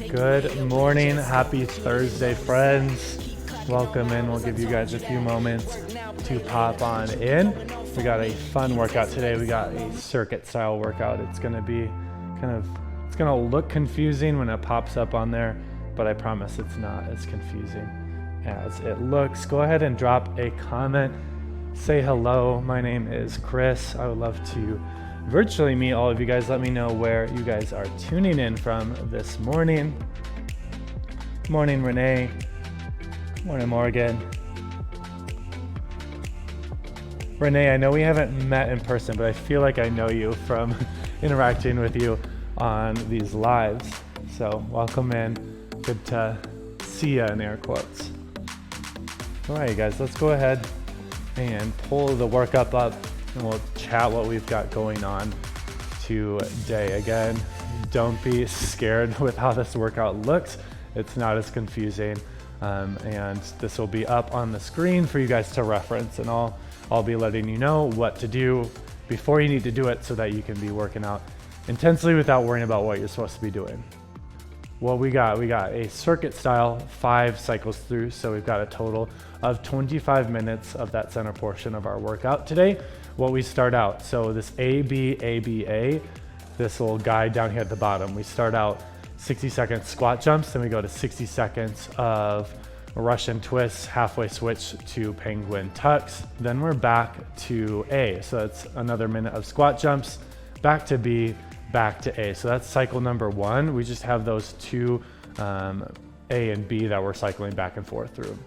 Good morning, happy Thursday, friends. Welcome in. We'll give you guys a few moments to pop on in. We got a fun workout today. We got a circuit style workout. It's going to be it's going to look confusing when it pops up on there, but I promise it's not as confusing as it looks. Go ahead and drop a comment. Say hello. My name is Chris. I would love to virtually meet all of you guys. Let me know where you guys are tuning in from this morning. Morning, Renee. Morning, Morgan. Renee, I know we haven't met in person, but I feel like I know you from interacting with you on these lives. So welcome in. Good to see you in air quotes. All right, guys, let's go ahead and pull the workup up and we'll chat what we've got going on today. Again, don't be scared with how this workout looks. It's not as confusing. And this will be up on the screen for you guys to reference, and I'll be letting you know what to do before you need to do it so that you can be working out intensely without worrying about what you're supposed to be doing. Well, we got a circuit style 5 cycles through, so we've got a total of 25 minutes of that center portion of our workout today. What we start out, so this ABA, this little guide down here at the bottom, we start out 60 second squat jumps, then we go to 60 seconds of Russian twists, halfway switch to penguin tucks, then we're back to A, so that's another minute of squat jumps, back to B, back to A. So that's cycle number 1. We just have those two A and B that we're cycling back and forth through.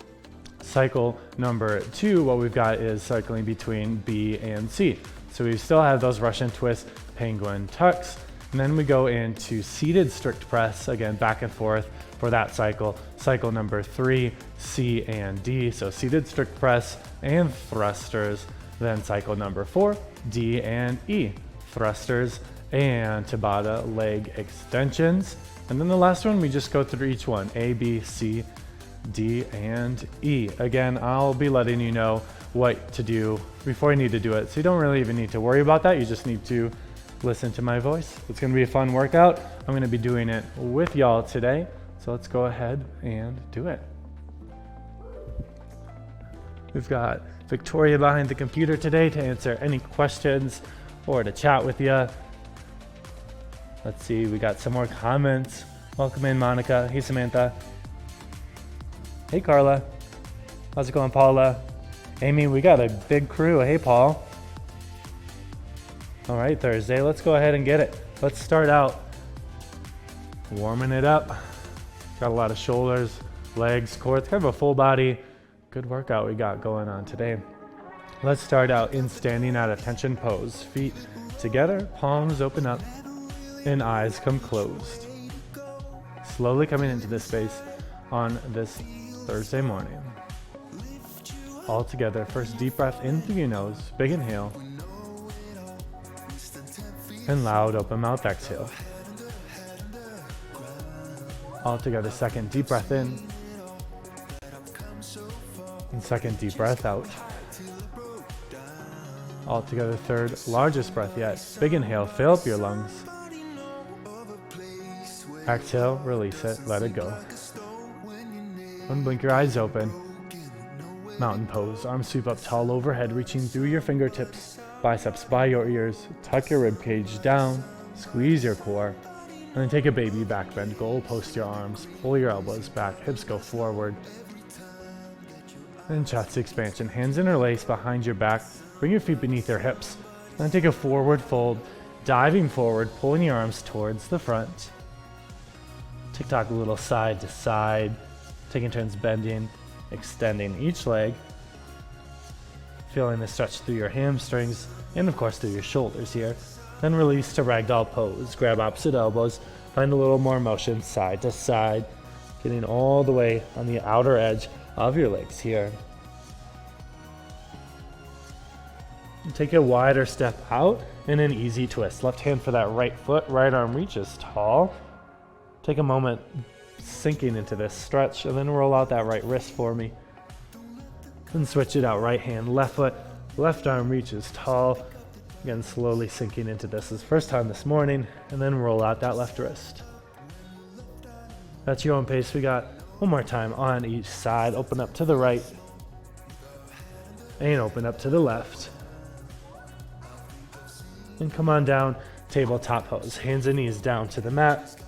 Cycle number 2, what we've got is cycling between B and C. So we still have those Russian twists, penguin tucks, and then we go into seated strict press, again back and forth for that cycle. Cycle number 3, C and D, so seated strict press and thrusters. Then cycle number 4, D and E, thrusters and Tabata leg extensions. And then the last one, we just go through each one, A, B, C, D, and E. Again, I'll be letting you know what to do before you need to do it. So you don't really even need to worry about that. You just need to listen to my voice. It's going to be a fun workout. I'm going to be doing it with y'all today. So let's go ahead and do it. We've got Victoria behind the computer today to answer any questions or to chat with you. Let's see, we got some more comments. Welcome in, Monica. Hey, Samantha. Hey, Carla. How's it going, Paula? Amy, we got a big crew. Hey, Paul. All right, Thursday, let's go ahead and get it. Let's start out warming it up. Got a lot of shoulders, legs, core. It's kind of a full body, good workout we got going on today. Let's start out in standing at attention pose. Feet together, palms open up, and eyes come closed. Slowly coming into this space on this Thursday morning. All together, first deep breath in through your nose, big inhale, and loud open mouth exhale. All together, second deep breath in, and second deep breath out. All together, third largest breath yet, big inhale, fill up your lungs. Exhale, release it, let it go. Unblink your eyes open. Mountain pose, arms sweep up tall overhead, reaching through your fingertips, biceps by your ears. Tuck your rib cage down, squeeze your core, and then take a baby back bend. Goal post your arms, pull your elbows back, hips go forward. And chest expansion, hands interlace behind your back. Bring your feet beneath your hips. Then take a forward fold, diving forward, pulling your arms towards the front. Tick-tock a little side to side, taking turns bending, extending each leg. Feeling the stretch through your hamstrings and of course through your shoulders here. Then release to ragdoll pose. Grab opposite elbows, find a little more motion side to side, getting all the way on the outer edge of your legs here. Take a wider step out and an easy twist. Left hand for that right foot, right arm reaches tall. Take a moment sinking into this stretch and then roll out that right wrist for me. Then switch it out, right hand, left foot, left arm reaches tall. Again, slowly sinking into this is first time this morning, and then roll out that left wrist. That's your own pace. We got one more time on each side. Open up to the right and open up to the left. And come on down, tabletop pose. Hands and knees down to the mat.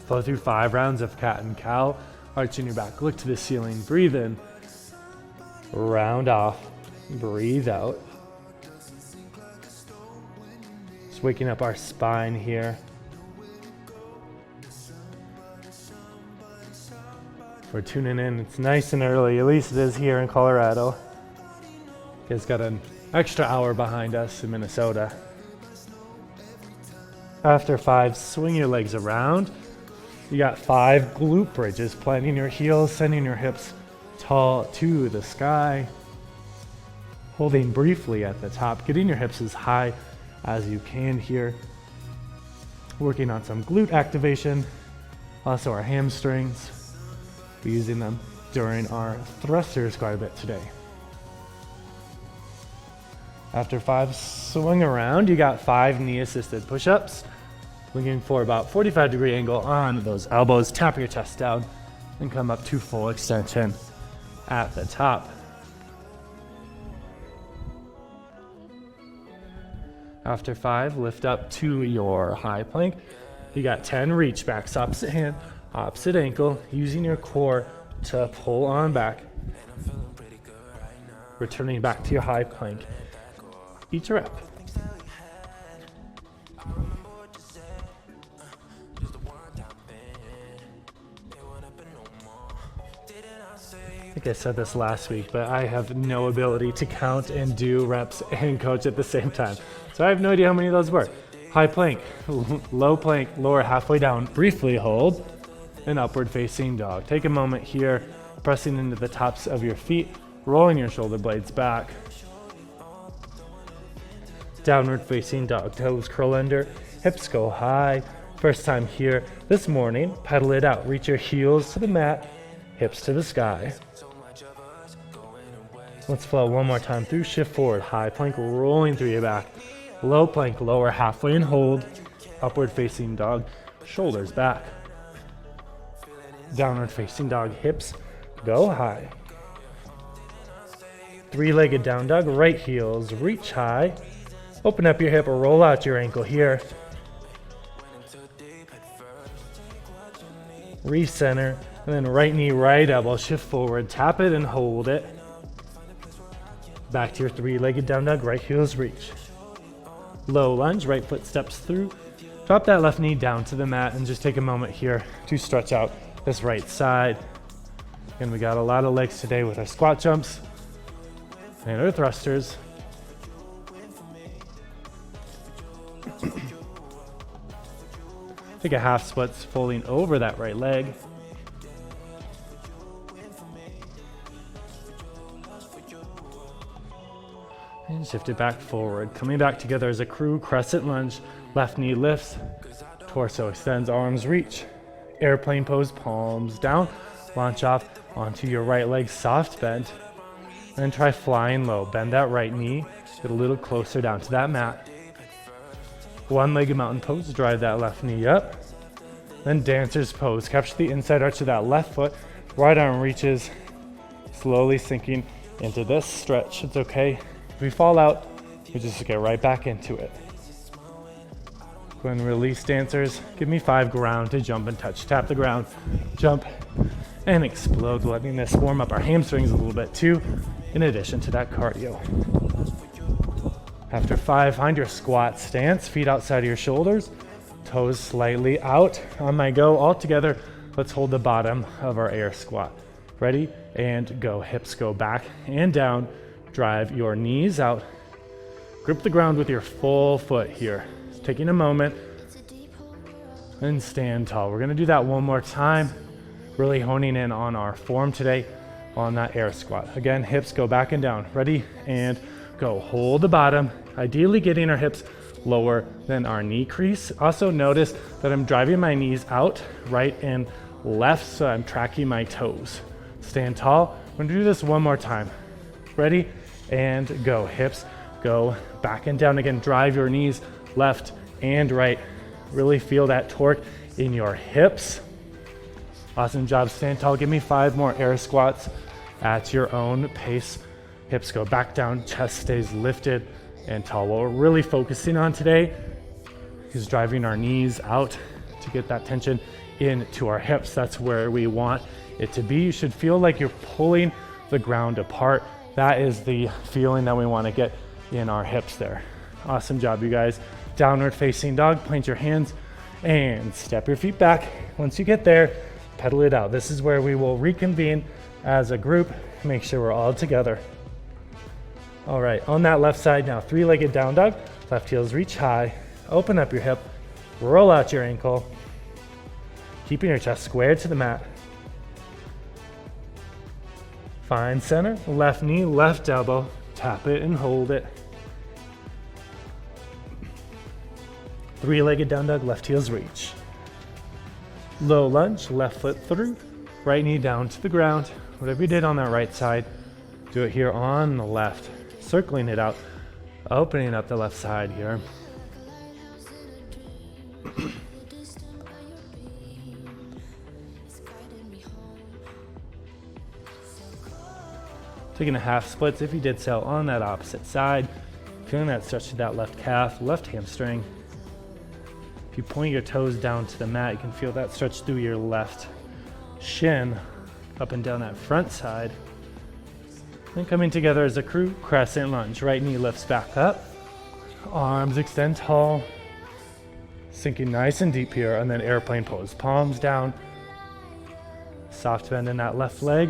Flow through 5 rounds of cat and cow. Arching your back, look to the ceiling, breathe in. Round off, breathe out. Just waking up our spine here. We're tuning in. It's nice and early, at least it is here in Colorado. It's got an extra hour behind us in Minnesota. After 5, swing your legs around. You got 5 glute bridges, planting your heels, sending your hips tall to the sky. Holding briefly at the top, getting your hips as high as you can here. Working on some glute activation, also our hamstrings. We're using them during our thrusters quite a bit today. After 5, swing around. You got 5 knee-assisted push-ups. Looking for about 45-degree angle on those elbows. Tap your chest down and come up to full extension at the top. After 5, lift up to your high plank. You got 10 reach backs, opposite hand, opposite ankle, using your core to pull on back. Returning back to your high plank. Each rep. I think I said this last week, but I have no ability to count and do reps and coach at the same time. So I have no idea how many of those were. High plank, low plank, lower halfway down, briefly hold, and upward facing dog. Take a moment here, pressing into the tops of your feet, rolling your shoulder blades back. Downward facing dog, toes curl under, hips go high. First time here this morning, pedal it out. Reach your heels to the mat, hips to the sky. Let's flow one more time through, shift forward, high plank, rolling through your back. Low plank, lower halfway and hold. Upward facing dog, shoulders back. Downward facing dog, hips go high. 3-legged down dog, right heels reach high. Open up your hip or roll out your ankle here. Recenter, and then right knee, right elbow, shift forward, tap it and hold it. Back to your 3-legged down dog, right heels reach. Low lunge, right foot steps through. Drop that left knee down to the mat and just take a moment here to stretch out this right side. And we got a lot of legs today with our squat jumps and our thrusters. Take a half splits, folding over that right leg. And shift it back forward. Coming back together as a crew, crescent lunge. Left knee lifts, torso extends, arms reach. Airplane pose, palms down. Launch off onto your right leg, soft bend. And then try flying low. Bend that right knee, get a little closer down to that mat. One-legged mountain pose, drive that left knee up. Then dancer's pose, capture the inside arch of that left foot. Right arm reaches, slowly sinking into this stretch. It's okay. If we fall out, we just get right back into it. Go ahead and release, dancers. Give me 5 ground to jump and touch. Tap the ground, jump, and explode, letting this warm up our hamstrings a little bit too, in addition to that cardio. After 5, find your squat stance, feet outside of your shoulders, toes slightly out. On my go, all together, let's hold the bottom of our air squat. Ready? And go. Hips go back and down. Drive your knees out. Grip the ground with your full foot here. Taking a moment and stand tall. We're going to do that one more time. Really honing in on our form today on that air squat. Again, hips go back and down. Ready? And go. Hold the bottom. Ideally getting our hips lower than our knee crease. Also notice that I'm driving my knees out, right and left, so I'm tracking my toes. Stand tall. We're going to do this one more time. Ready? And go. Hips Go back and down again. Drive your knees left and right. Really feel that torque in your hips. Awesome job. Stand tall. Give me 5 more air squats at your own pace. Hips go back down, chest stays lifted and tall. What we're really focusing on today is driving our knees out to get that tension into our hips. That's where we want it to be. You should feel like you're pulling the ground apart. That is the feeling that we want to get in our hips there. Awesome job, you guys. Downward facing dog. Plant your hands and step your feet back. Once you get there, pedal it out. This is where we will reconvene as a group. Make sure we're all together. All right, on that left side now, 3-legged down dog. Left heels reach high. Open up your hip. Roll out your ankle. Keeping your chest squared to the mat. Find center. Left knee, left elbow. Tap it and hold it. 3-legged down dog. Left heels reach. Low lunge. Left foot through. Right knee down to the ground. Whatever you did on that right side, do it here on the left. Circling it out, opening up the left side here. Taking a half splits if you did so on that opposite side. Feeling that stretch to that left calf, left hamstring. If you point your toes down to the mat, you can feel that stretch through your left shin, up and down that front side. Then coming together as a crew, crescent lunge. Right knee lifts back up. Arms extend tall. Sinking nice and deep here, and then airplane pose. Palms down. Soft bend in that left leg.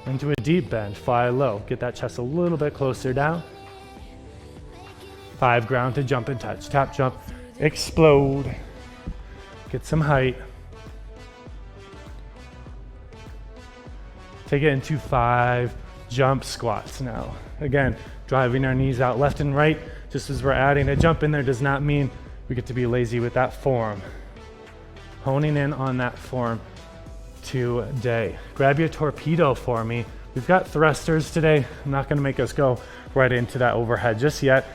Into a deep bend, fly low. Get that chest a little bit closer down. 5 ground to jump and touch. Tap, jump, explode. Get some height. Take it into 5 jump squats now. Again, driving our knees out left and right, just as we're adding a jump in there does not mean we get to be lazy with that form. Honing in on that form today. Grab your torpedo for me. We've got thrusters today. I'm not gonna make us go right into that overhead just yet.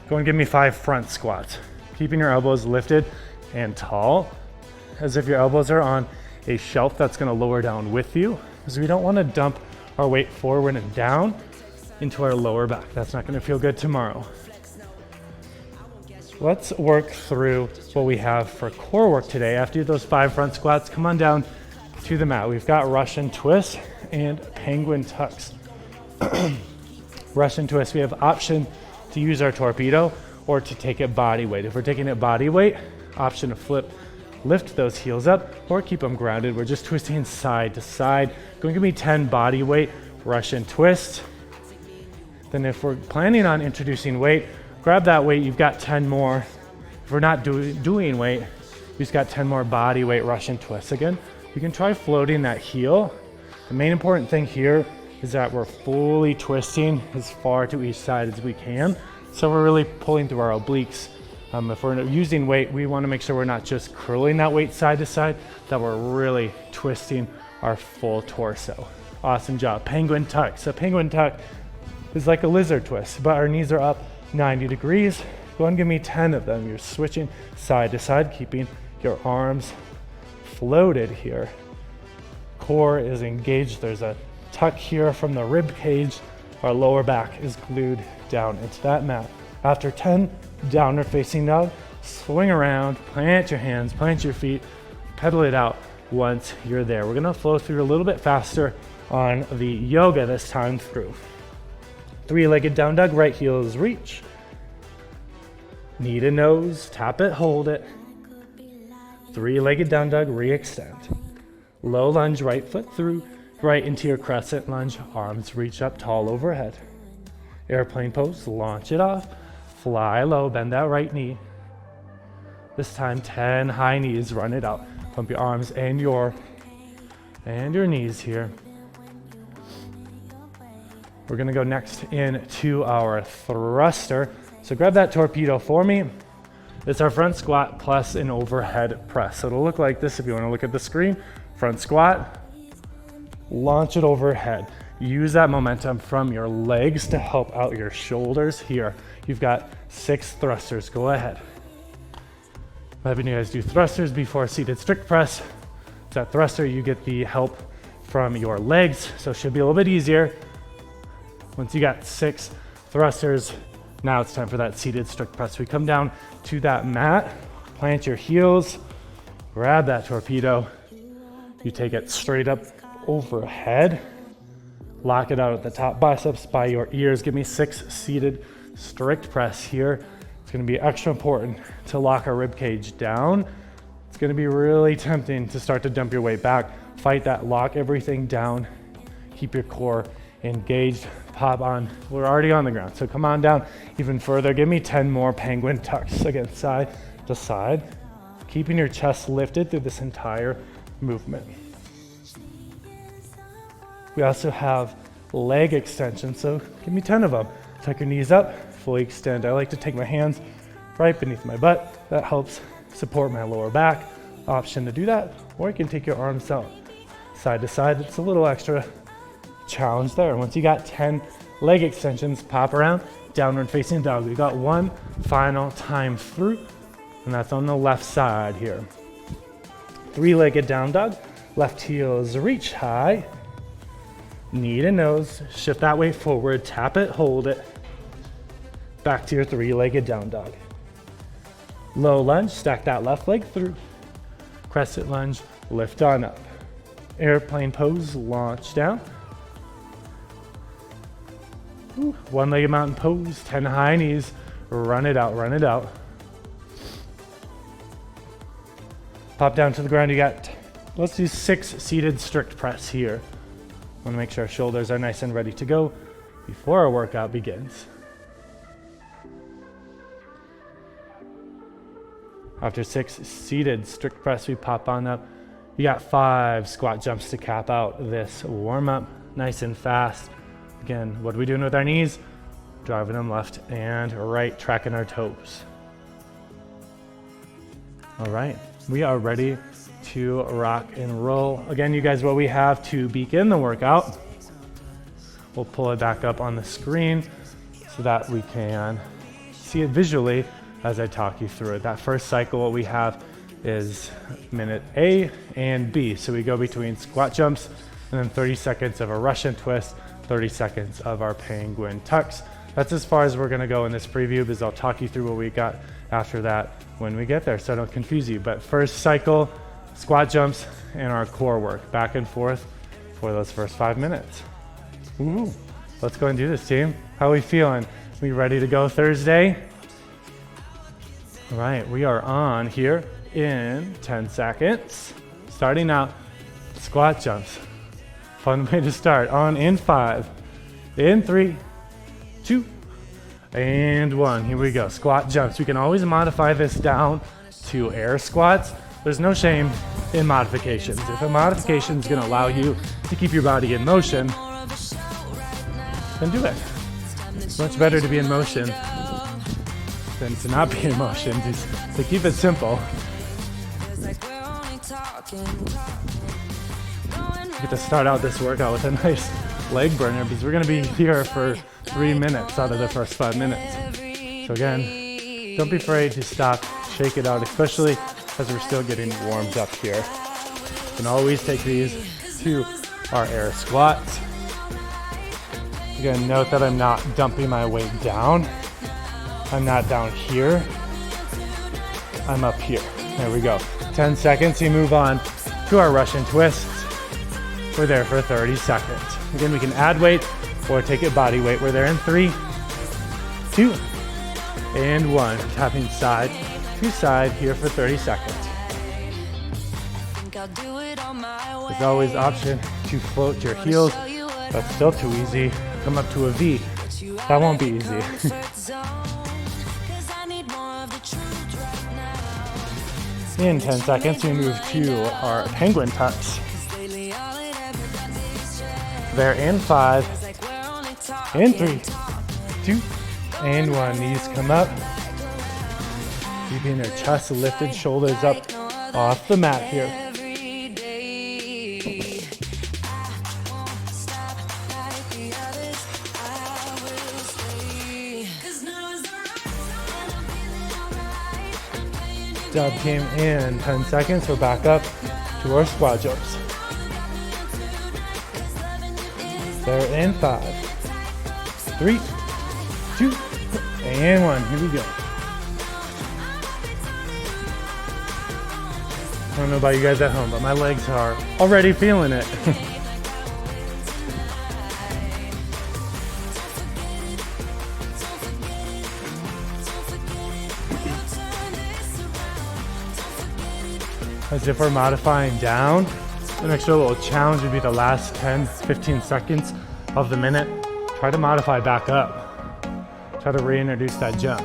Go and give me 5 front squats. Keeping your elbows lifted and tall, as if your elbows are on a shelf that's gonna lower down with you, because we don't wanna dump our weight forward and down into our lower back. That's not gonna feel good tomorrow. Let's work through what we have for core work today. After those 5 front squats, come on down to the mat. We've got Russian twists and penguin tucks. Russian twist, we have option to use our torpedo or to take it body weight. If we're taking it body weight, option to flip, lift those heels up or keep them grounded. We're just twisting side to side. Go and give me 10 body weight Russian twist. Then if we're planning on introducing weight, grab that weight, you've got 10 more. If we're not doing weight, we just got 10 more body weight Russian twists. Again, you can try floating that heel. The main important thing here is that we're fully twisting as far to each side as we can. So we're really pulling through our obliques. If we're using weight, we want to make sure we're not just curling that weight side to side, that we're really twisting our full torso. Awesome job. Penguin tuck. So penguin tuck is like a lizard twist, but our knees are up 90 degrees. Go and give me 10 of them. You're switching side to side, keeping your arms floated here. Core is engaged. There's a tuck here from the rib cage. Our lower back is glued down into that mat. After 10, downward facing dog, swing around, plant your hands, plant your feet, pedal it out once you're there. We're gonna flow through a little bit faster on the yoga this time through. 3-legged down dog, right heels reach. Knee to nose, tap it, hold it. 3-legged down dog, re-extend. Low lunge, right foot through, right into your crescent lunge, arms reach up tall overhead. Airplane pose, launch it off, fly low, bend that right knee. This time 10 high knees, run it out. Pump your arms and your knees here. We're gonna go next into our thruster. So grab that torpedo for me. It's our front squat plus an overhead press. So it'll look like this if you wanna look at the screen. Front squat, launch it overhead. use that momentum from your legs to help out your shoulders here. You've got 6 thrusters. Go ahead. I'm having you guys do thrusters before seated strict press. That thruster, you get the help from your legs, so it should be a little bit easier. Once you got 6 thrusters, now it's time for that seated strict press. We come down to that mat, plant your heels, grab that torpedo. You take it straight up overhead, lock it out at the top, biceps by your ears. Give me 6 seated strict press here. It's gonna be extra important to lock our rib cage down. It's gonna be really tempting to start to dump your weight back. Fight that, lock everything down, keep your core engaged, pop on. We're already on the ground, so come on down even further. Give me 10 more penguin tucks, again, side to side, keeping your chest lifted through this entire movement. We also have leg extensions, so give me 10 of them. Tuck your knees up, fully extend. I like to take my hands right beneath my butt. That helps support my lower back. Option to do that, or you can take your arms out side to side. It's a little extra challenge there. Once you got 10 leg extensions, pop around, downward facing dog. We got one final time through, and that's on the left side here. 3-legged down dog. Left heels reach high. Knee to nose. Shift that weight forward. Tap it, hold it. Back to your 3-legged down dog. Low lunge. Stack that left leg through. Crescent lunge. Lift on up. Airplane pose. Launch down. 1-legged mountain pose. 10 high knees. Run it out. Run it out. Pop down to the ground. You got, let's do 6 seated strict press here. Want to make sure our shoulders are nice and ready to go before our workout begins. After 6 seated strict press, we pop on up. You got 5 squat jumps to cap out this warm up, nice and fast. Again, what are we doing with our knees? Driving them left and right, tracking our toes. All right, we are ready to rock and roll. Again, you guys, what we have to begin the workout, we'll pull it back up on the screen so that we can see it visually as I talk you through it. That first cycle, what we have is minute A and B. So we go between squat jumps and then 30 seconds of a Russian twist, 30 seconds of our penguin tucks. That's as far as we're gonna go in this preview, because I'll talk you through what we got after that when we get there, so I don't confuse you. But first cycle, squat jumps and our core work, back and forth for those first 5 minutes. Ooh, let's go and do this, team. How are we feeling? We ready to go Thursday? All right, we are on here in 10 seconds. Starting out, squat jumps. Fun way to start. On in 5, in 3, 2, and 1. Here we go, squat jumps. We can always modify this down to air squats. There's no shame in modifications. If a modification is gonna allow you to keep your body in motion, then do it. It's much better to be in motion than to not be in motion, just to keep it simple. Get to start out this workout with a nice leg burner, because we're gonna be here for 3 minutes out of the first 5 minutes. So again, don't be afraid to stop, shake it out, especially as we're still getting warmed up here. You can always take these to our air squats. Again, note that I'm not dumping my weight down. I'm not down here. I'm up here. There we go. 10 seconds, we move on to our Russian twists. We're there for 30 seconds. Again, we can add weight or take it body weight. We're there in 3, 2, and 1. Tapping side to side here for 30 seconds. There's always option to float your heels. That's still too easy. Come up to a V. That won't be easy. In 10 seconds, we move to our penguin tucks. There in 5, in 3, 2, and 1. Knees come up. Keeping your chest lifted, shoulders up off the mat here. job, team. In 10 seconds, we're back up to our squat jumps. They're in 5, 3, 2, and 1. Here we go. I don't know about you guys at home, but my legs are already feeling it. As if we're modifying down, an extra little challenge would be the last 10-15 seconds of the minute. Try to modify back up. Try to reintroduce that jump.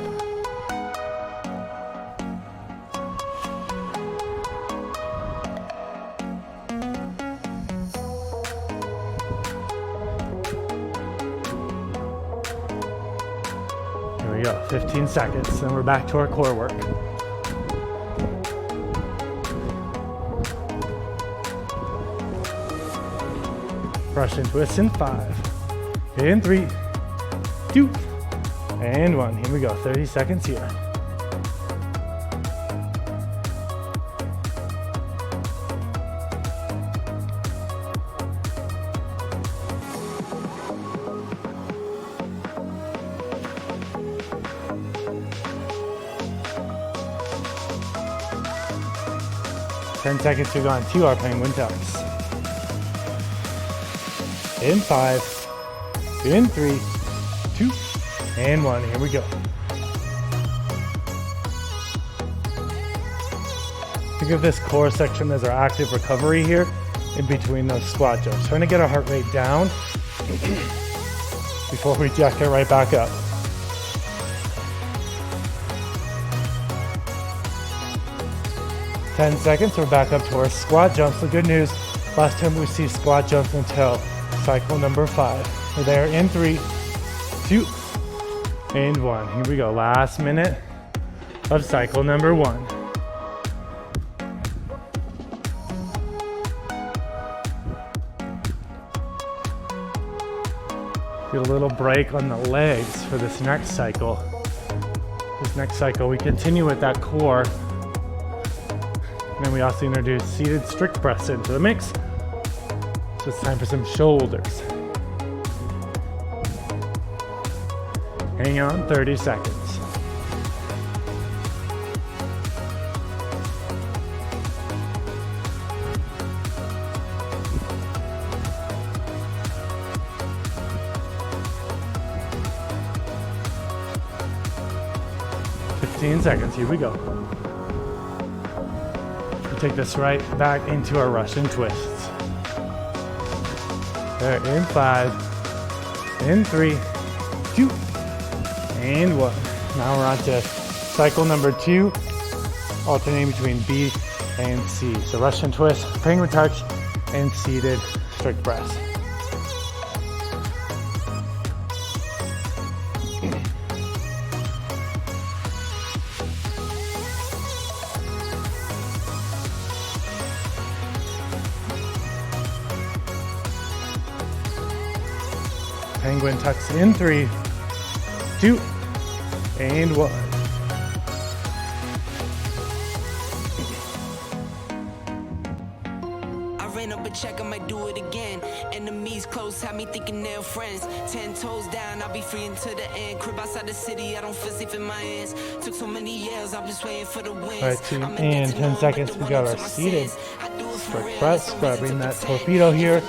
Here we go, 15 seconds, then we're back to our core work. Russian twist in 5, in 3, 2, and 1. Here we go, 30 seconds here. Ten seconds to go on to our penguin tucks. In 5, in 3, 2, and 1. Here we go. Think of this core section as our active recovery here in between those squat jumps. Trying to get our heart rate down before we jack it right back up. Ten seconds, we're back up to our squat jumps. The good news, last time we see squat jumps until cycle number 5. We're there in 3, 2, and 1. Here we go. Last minute of cycle number 1. Get a little break on the legs for this next cycle. This next cycle, we continue with that core. And then we also introduce seated strict press into the mix. So it's time for some shoulders. Hang on, 30 seconds. Seconds. Here we go. We take this right back into our Russian twists. There, in 5, in 3, 2, and 1. Now we're on to cycle number 2, alternating between B and C. So Russian twist, penguin tucks, and seated strict press. Penguin tucks in 3, 2, and 1. I ran up a check, I might do it again. Enemies close, have me thinking they're friends. 10 toes down, I'll be free until the end. Crib outside the city, I don't feel safe in my hands. Took so many years, I'm just waiting for the wins. Alright, 2 and 10 seconds, we got our seated strict press, grabbing that torpedo here.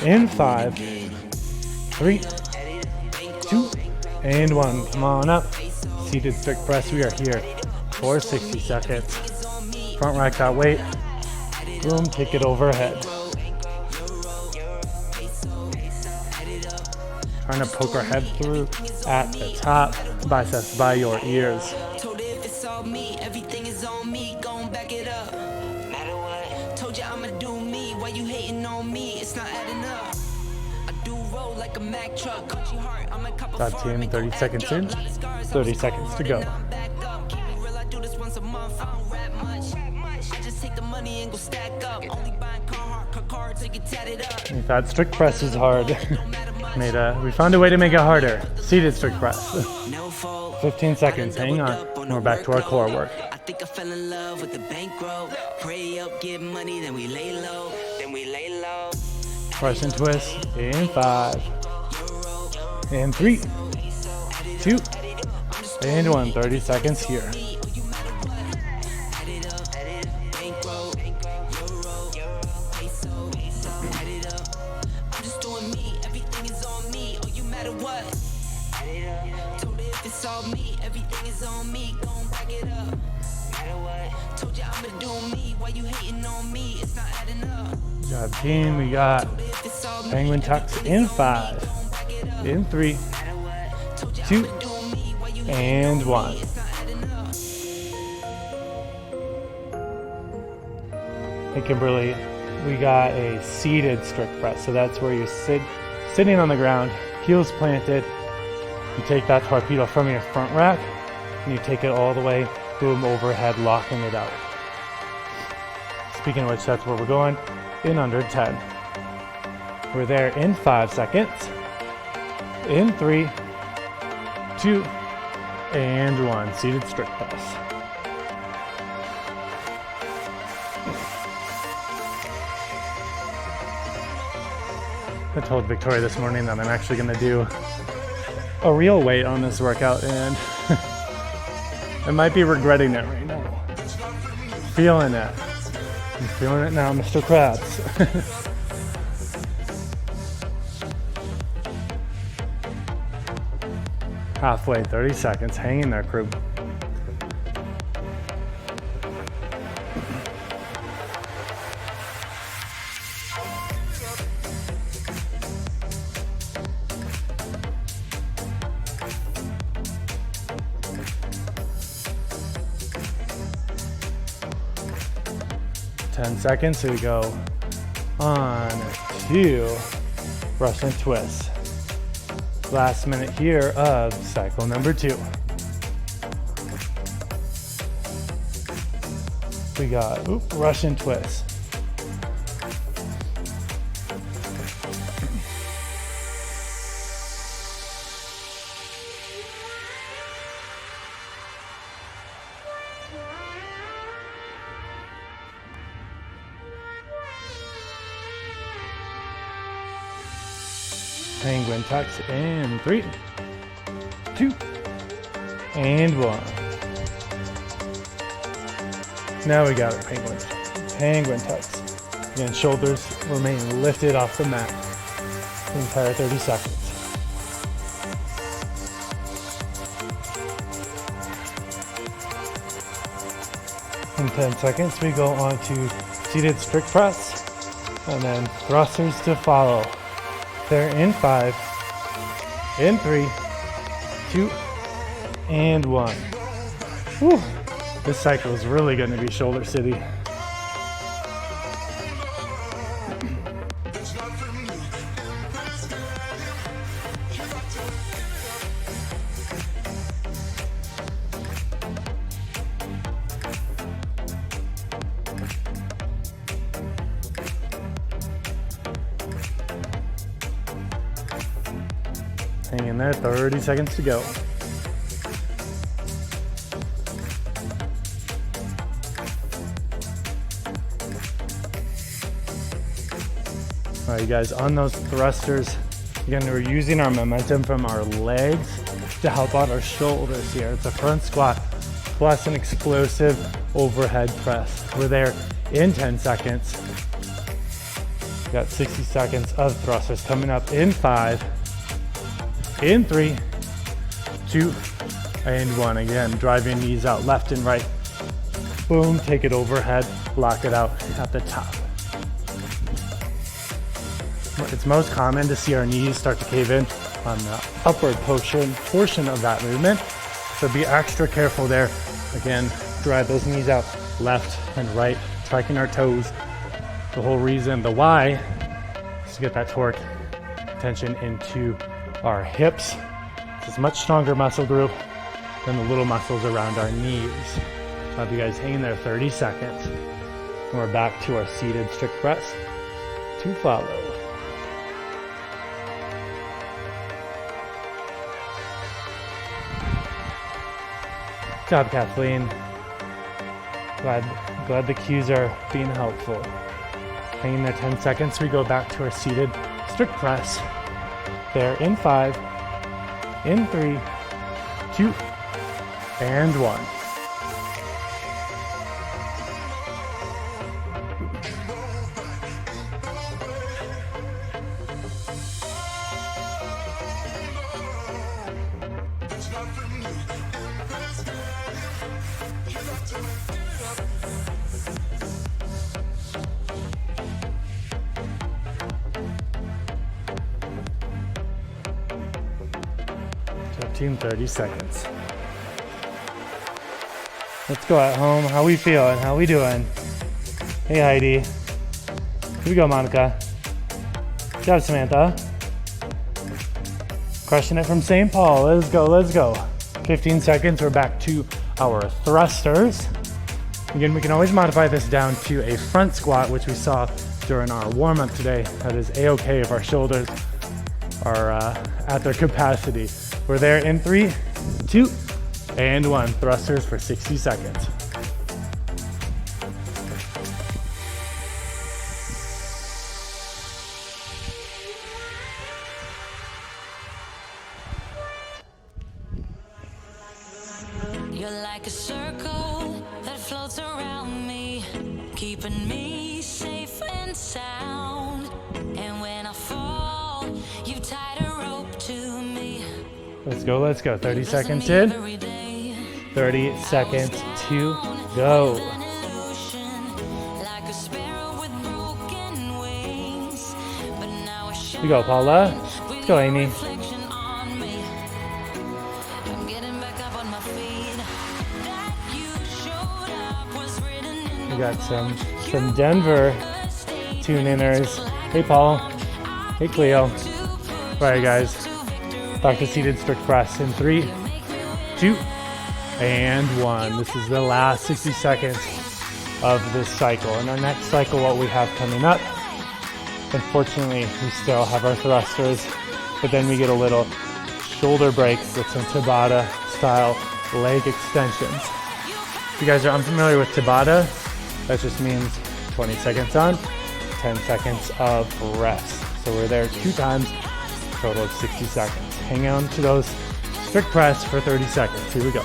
In 5, 3, 2, and 1. Come on up. Seated strict press. We are here for 60 seconds. Front rack that weight. Boom, kick it overhead. Trying to poke our head through at the top. Biceps by your ears. Told her if it's all me, everything is on me. Gon' back it up. Matter what? Told you I'ma do me. Why you hating on me? It's not adding up. Like a Mack truck, country heart, I'm a cup of that team, 30 seconds in, 30 seconds to go. We thought strict press is hard. We found a way to make it harder. Seated strict press. 15 seconds, hang on. We're back to our core work. I think I fell in love with the bankroll. Pray up, get money, then we lay low. Press and twist in 5, and 3, 2, and 1. 30 seconds here. Good job, team. We got penguin tucks in 5, in 3, 2, and 1. Hey Kimberly, we got a seated strict press. So that's where you're sitting on the ground, heels planted. You take that torpedo from your front rack and you take it all the way, boom, overhead, locking it out. Speaking of which, that's where we're going in under 10. We're there in 5 seconds, in 3, 2, and 1. Seated strict press. I told Victoria this morning that I'm actually going to do a real weight on this workout, and I might be regretting it right now. Feeling it. I'm feeling it now, Mr. Krabs. Halfway, 30 seconds. Hang in there, crew. Seconds, so we go on to Russian twist. Last minute here of cycle number 2. We got Russian twist. Penguin tucks in 3, 2, and 1. Now we got it, penguin tucks. Again, shoulders remain lifted off the mat the entire 30 seconds. In 10 seconds, we go on to seated strict press, and then thrusters to follow. There in 5, in 3, 2, and 1. Whew. This cycle is really going to be shoulder city. Hang in there, 30 seconds to go. All right, you guys, on those thrusters, again, we're using our momentum from our legs to help out our shoulders here. It's a front squat plus an explosive overhead press. We're there in 10 seconds. We got 60 seconds of thrusters coming up in 5, in 3, 2, and 1. Again, drive your knees out left and right. Boom, take it overhead, lock it out at the top. It's most common to see our knees start to cave in on the upward portion of that movement. So be extra careful there. Again, drive those knees out left and right, striking our toes. The whole reason, the why, is to get that torque tension into our hips. It's a much stronger muscle group than the little muscles around our knees. I'll have you guys hang there 30 seconds. And we're back to our seated strict press to follow. job, Kathleen. Glad the cues are being helpful. Hang in there 10 seconds. We go back to our seated strict press. There in 5, in 3, 2, and 1. In 30 seconds. Let's go at home. How we feeling? How we doing? Hey Heidi. Here we go, Monica. Good job, Samantha. Crushing it from St. Paul. Let's go, let's go. 15 seconds. We're back to our thrusters. Again, we can always modify this down to a front squat, which we saw during our warm-up today. That is a-okay if our shoulders are at their capacity. We're there in 3, 2, and 1. Thrusters for 60 seconds. You're like a circle that floats around me, keeping me safe and sound. And when I fall, you've tied a rope to me. Let's go, let's go. 30 seconds in. 30 seconds to go. We go, Paula. Let's go, Amy. We got some Denver tune-inners. Hey, Paul. Hey, Cleo. All right, guys. Back to seated strict press in 3, 2, and 1. This is the last 60 seconds of this cycle. In our next cycle, what we have coming up, unfortunately, we still have our thrusters, but then we get a little shoulder break with some Tabata style leg extensions. If you guys are unfamiliar with Tabata, that just means 20 seconds on, 10 seconds of rest. So we're there 2 times, total of 60 seconds. Hang on to those strict press for 30 seconds. Here we go.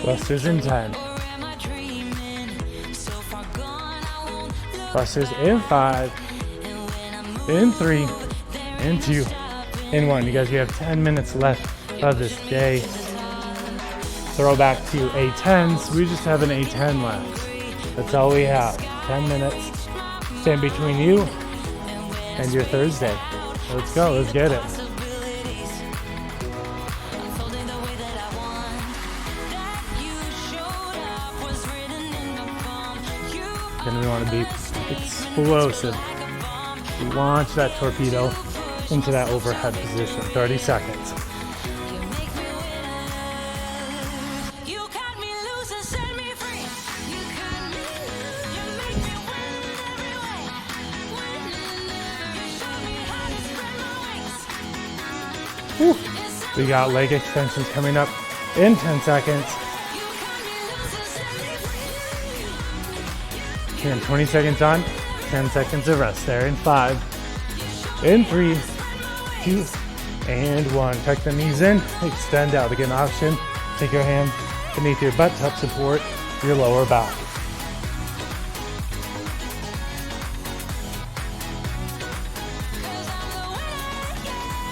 Thrusters in 10. Thrusters in 5. In 3, in 2, in 1. You guys, we have 10 minutes left of this day. Throw back to A10s. We just have an A10 left. That's all we have. 10 minutes. Stand between you and your Thursday. Let's go. Let's get it. Then we want to be explosive. Launch that torpedo into that overhead position. 30 seconds. Whew. We got leg extensions coming up in 10 seconds. And 20 seconds on, 10 seconds of rest there in 5, in 3, 2, and 1. Tuck the knees in, extend out. Again, option, take your hands beneath your butt to help support your lower back.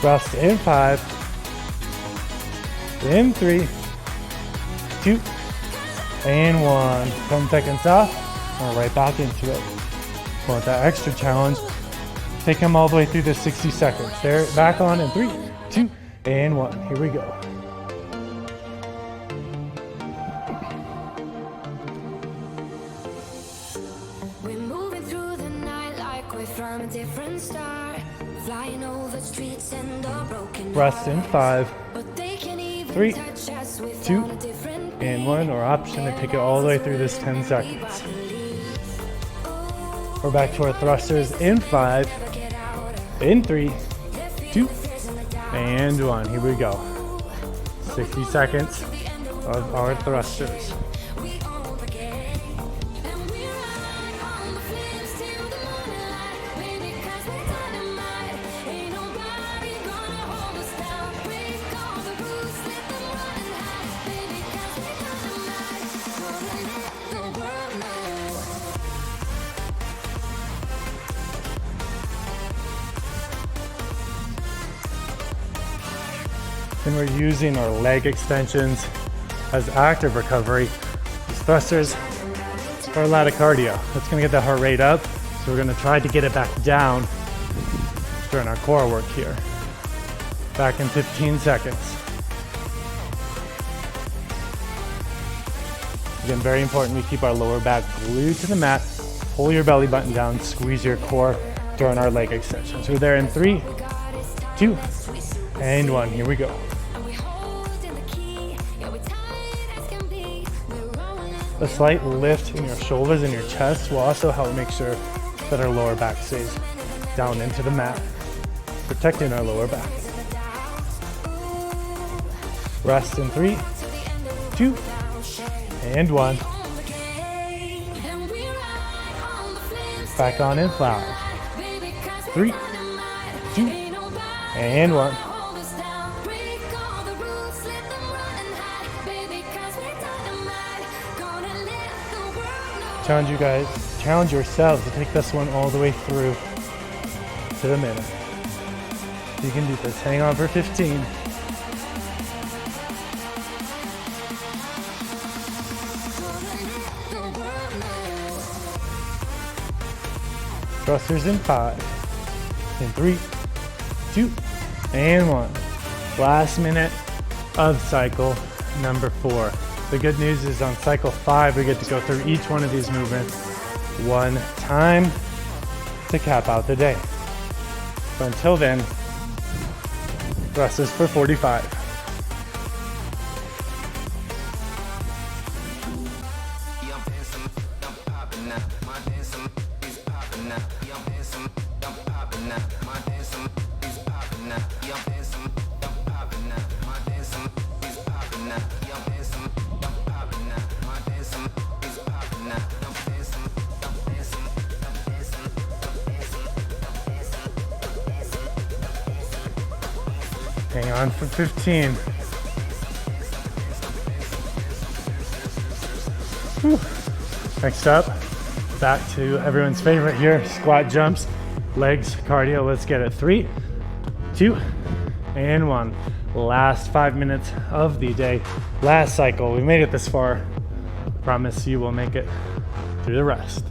Rest in 5, in 3, 2, and 1. 10 seconds off. We're right back into it. Want that extra challenge? Take them all the way through the 60 seconds. There, back on in 3, 2, and 1. Here we go. We're moving through the night like we're from a different star. Flying over streets and the broken Rest in 5, but they can even 3, touch us with 2, all a different and 1, or option to take it all the way through this 10 seconds. We're back to our thrusters in 5, in 3, 2, and 1. Here we go. 60 seconds of our thrusters. And we're using our leg extensions as active recovery. These thrusters are a lot of cardio. That's gonna get the heart rate up. So we're gonna try to get it back down during our core work here. Back in 15 seconds. Again, very important we keep our lower back glued to the mat. Pull your belly button down, squeeze your core during our leg extensions. We're there in 3, 2, and 1. Here we go. A slight lift in your shoulders and your chest will also help make sure that our lower back stays down into the mat, protecting our lower back. Rest in 3, 2, and 1. Back on in 5, 3, 2, and 1. Challenge you guys, challenge yourselves to take this one all the way through to the minute. You can do this. Hang on for 15. Thrusters in 5, in 3, 2, and 1. Last minute of cycle number 4. The good news is on cycle 5, we get to go through each one of these movements one time to cap out the day. So until then, thrusters for 45. Hang on for 15. Whew. Next up, back to everyone's favorite here, squat jumps, legs, cardio. Let's get it. 3, 2, and 1. Last 5 minutes of the day. Last cycle. We made it this far. Promise you will make it through the rest.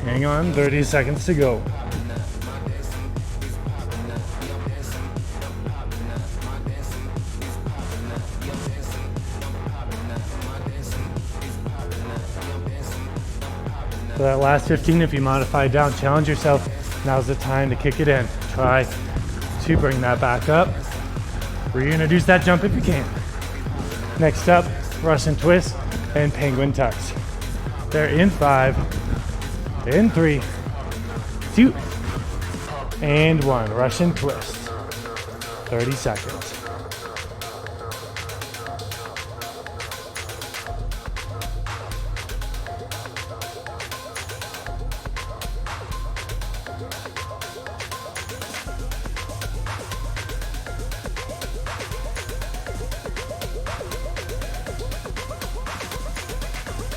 Hang on, 30 seconds to go. So that last 15, if you modify down, challenge yourself. Now's the time to kick it in. Try to bring that back up. Reintroduce that jump if you can. Next up, Russian twist and penguin tucks. They're in 5, in 3, 2, and 1. Russian twist. 30 seconds.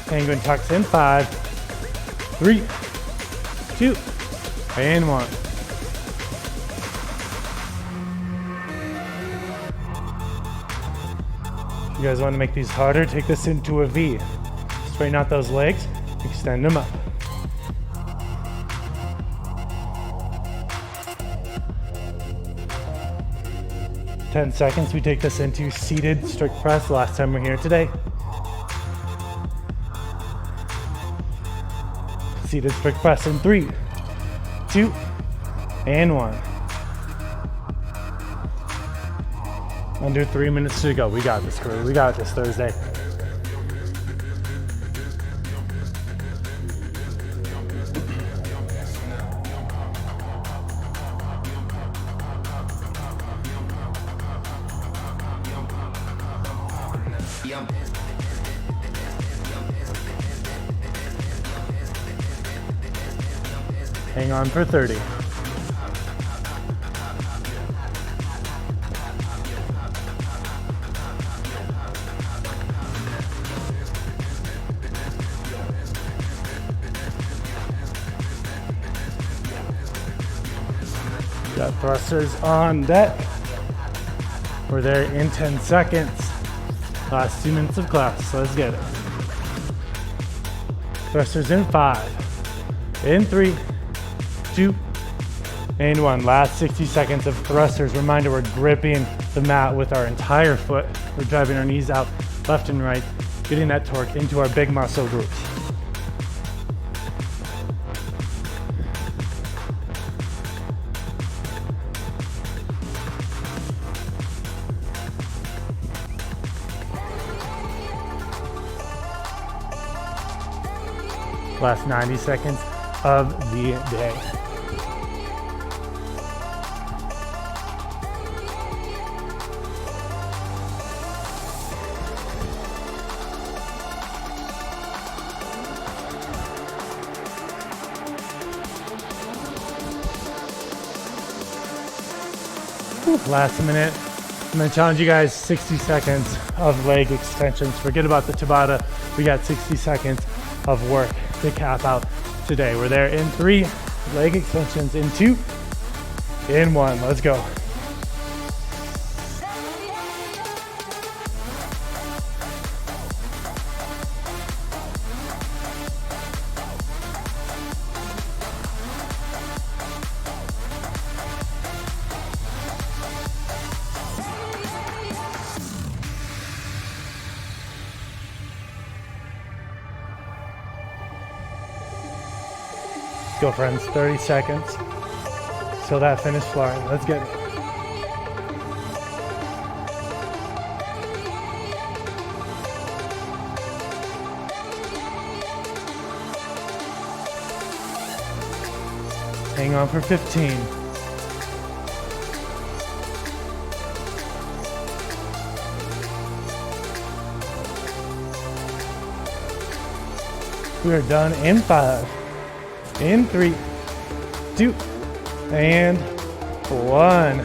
Penguin tucks in 5, 3, 2, and 1. If you guys want to make these harder, take this into a V. Straighten out those legs, extend them up. 10 seconds, we take this into seated strict press. Last time we're here today. Seated strict press in 3, 2, and 1. Under 3 minutes to go. We got this, crew. We got this Thursday. Hang on for 30. Got thrusters on deck. We're there in 10 seconds. Last 2 minutes of class, so let's get it. Thrusters in 5, in 3, 2, and 1. Last 60 seconds of thrusters. Reminder, we're gripping the mat with our entire foot. We're driving our knees out left and right, getting that torque into our big muscle groups. Last 90 seconds of the day. Last minute. I'm going to challenge you guys 60 seconds of leg extensions. Forget about the Tabata. We got 60 seconds of work to cap out today. We're there in 3, leg extensions in 2, in 1. Let's go. Go, friends. 30 seconds. So that finish flying. Let's get it. Hang on for 15. We are done in 5. In 3, 2, and 1.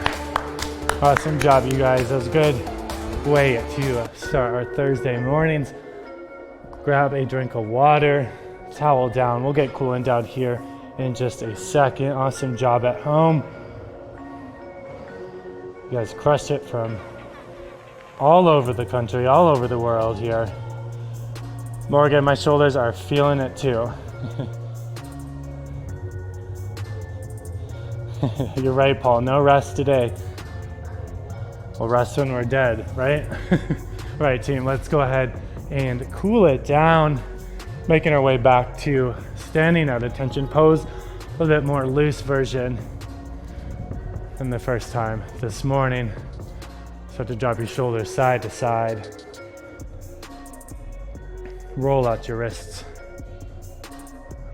Awesome job, you guys. That was a good way to start our Thursday mornings. Grab a drink of water, towel down. We'll get cooling down here in just a second. Awesome job at home. You guys crushed it from all over the country, all over the world here. Morgan, my shoulders are feeling it too. You're right, Paul. No rest today. We'll rest when we're dead, right? Right, team. Let's go ahead and cool it down. Making our way back to standing at attention pose. A little bit more loose version than the first time this morning. Start to drop your shoulders side to side. Roll out your wrists.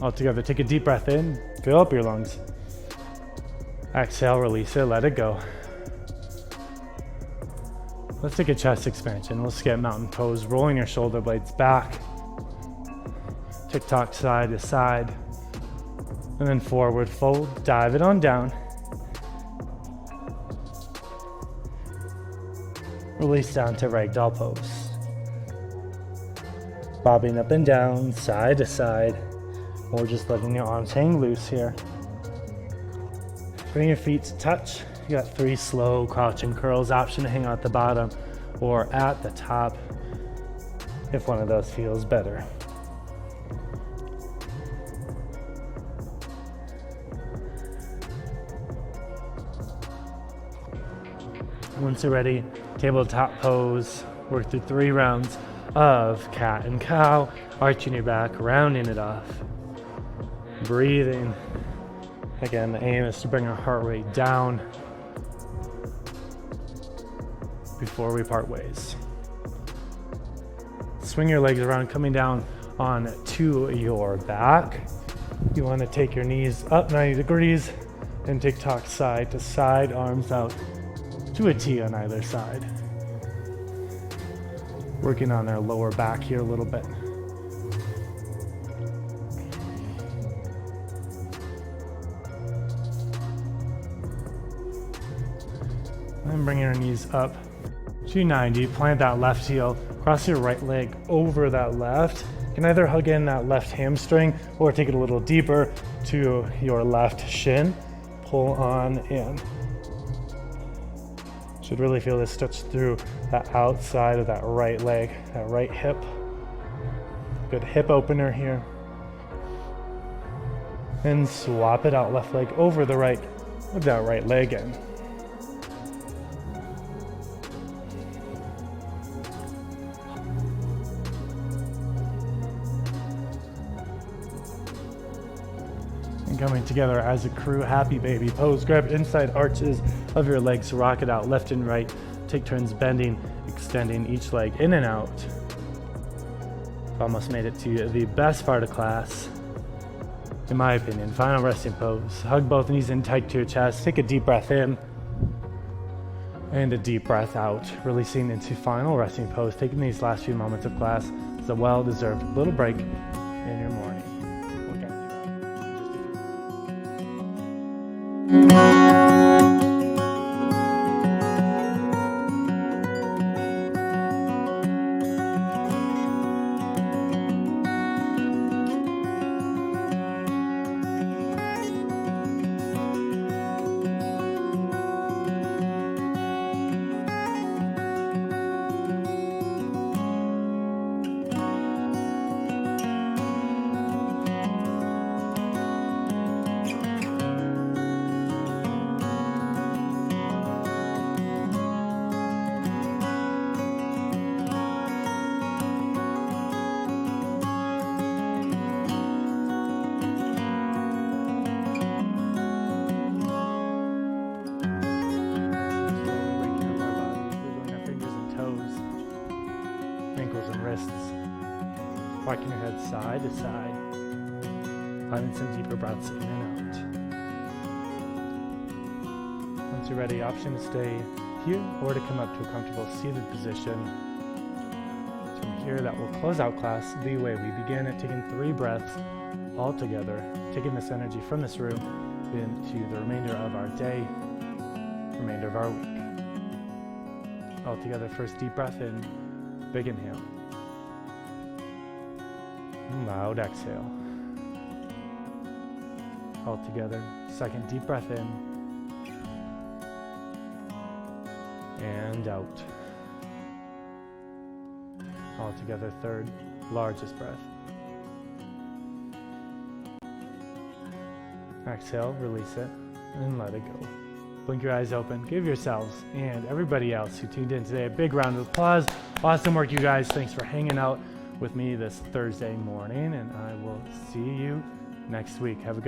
All together. Take a deep breath in. Fill up your lungs. Exhale, release it, let it go. Let's take a chest expansion. We'll skip mountain pose, rolling your shoulder blades back. Tick-tock side to side. And then forward fold, dive it on down. Release down to ragdoll pose. Bobbing up and down, side to side, or just letting your arms hang loose here. Bring your feet to touch. You got 3 slow crouching curls, option to hang out at the bottom or at the top if one of those feels better. Once you're ready, tabletop pose. Work through 3 rounds of cat and cow, arching your back, rounding it off. Breathing. Again, the aim is to bring our heart rate down before we part ways. Swing your legs around, coming down onto your back. You want to take your knees up 90 degrees and tick-tock side to side, arms out to a T on either side. Working on our lower back here a little bit. And bringing our knees up to 90. Plant that left heel. Cross your right leg over that left. You can either hug in that left hamstring or take it a little deeper to your left shin. Pull on in. Should really feel this stretch through that outside of that right leg, that right hip. Good hip opener here. And swap it out, left leg over the right with that right leg in. And coming together as a crew, happy baby pose. Grab inside arches of your legs, rock it out left and right. Take turns bending, extending each leg in and out. Almost made it to the best part of class, in my opinion. Final resting pose. Hug both knees in tight to your chest. Take a deep breath in and a deep breath out, releasing into final resting pose. Taking these last few moments of class as a well-deserved little break in your morning. We'll get to that. Ankles and wrists. Rocking your head side to side. Finding some deeper breaths in and out. Once you're ready, option to stay here or to come up to a comfortable seated position. From here, that will close out class the way we began it, taking 3 breaths all together, taking this energy from this room into the remainder of our day, remainder of our week. All together, first deep breath in. Big inhale. Loud exhale. All together. Second deep breath in. And out. All together. Third largest breath. Exhale, release it, and let it go. Blink your eyes open. Give yourselves and everybody else who tuned in today a big round of applause. Awesome work, you guys. Thanks for hanging out with me this Thursday morning, and I will see you next week. Have a good